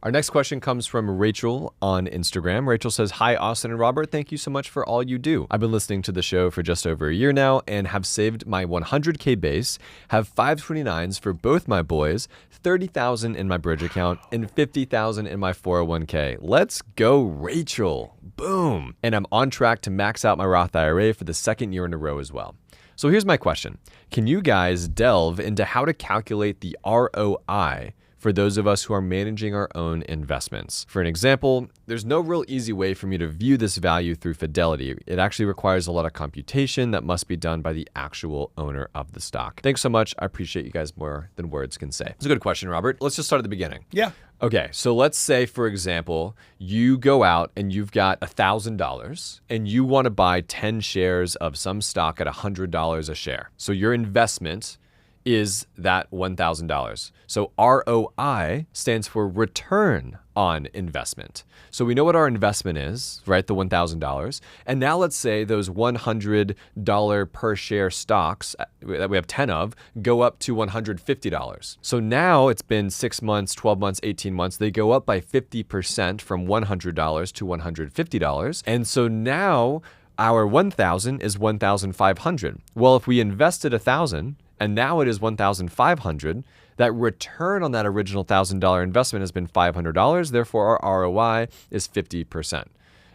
Our next question comes from Rachel on Instagram. Rachel says, "Hi, Austin and Robert. Thank you so much for all you do. I've been listening to the show for just over a year now and have saved my 100K base, have 529s for both my boys, 30,000 in my bridge account, and 50,000 in my 401K. Let's go, Rachel. Boom. And I'm on track to max out my Roth IRA for the second year in a row as well. So here's my question. Can you guys delve into how to calculate the ROI for those of us who are managing our own investments? For an example, there's no real easy way for me to view this value through Fidelity. It actually requires a lot of computation that must be done by the actual owner of the stock. Thanks so much. I appreciate you guys more than words can say." It's a good question, Robert. Let's just start at the beginning. Yeah. Okay, so let's say, for example, you go out and you've got $1,000 and you want to buy 10 shares of some stock at $100 a share. So your investment is that $1,000. So ROI stands for return on investment. So we know what our investment is, right? The $1,000. And now let's say those $100 per share stocks that we have 10 of go up to $150. So now it's been 6 months, 12 months, 18 months. They go up by 50% from $100 to $150. And so now our 1,000 is 1,500. Well, if we invested 1,000 and now it is 1,500, that return on that original $1,000 investment has been $500. Therefore, our ROI is 50%.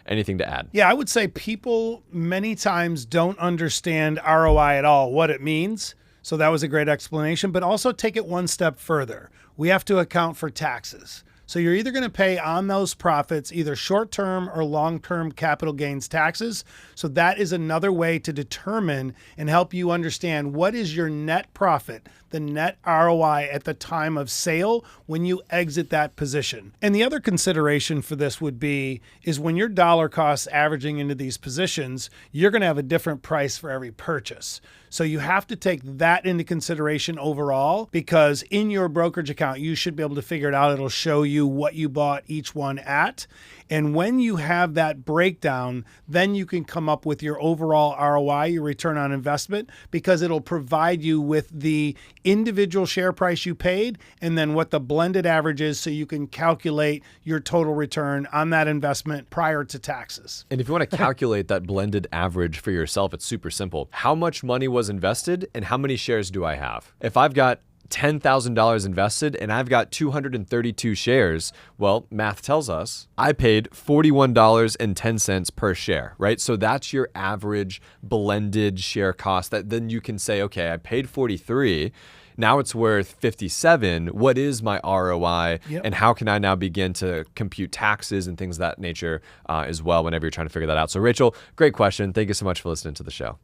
Anything to add? Yeah, I would say people many times don't understand ROI at all, what it means. So that was a great explanation, but also take it one step further. We have to account for taxes. So you're either going to pay on those profits either short-term or long-term capital gains taxes. So that is another way to determine and help you understand what is your net profit, the net ROI at the time of sale when you exit that position. And the other consideration for this would be is when your dollar costs averaging into these positions, you're going to have a different price for every purchase. So you have to take that into consideration overall, because in your brokerage account, you should be able to figure it out. It'll show you what you bought each one at. And when you have that breakdown, then you can come up with your overall ROI, your return on investment, because it'll provide you with the individual share price you paid and then what the blended average is, so you can calculate your total return on that investment prior to taxes. And if you want to calculate that blended average for yourself, it's super simple. How much money was invested and how many shares do I have? If I've got $10,000 invested and I've got 232 shares, well, math tells us I paid $41.10 per share, right? So that's your average blended share cost. That then you can say, okay, I paid 43. Now it's worth 57. What is my ROI? Yep. And how can I now begin to compute taxes and things of that nature as well whenever you're trying to figure that out? So Rachel, great question. Thank you so much for listening to the show.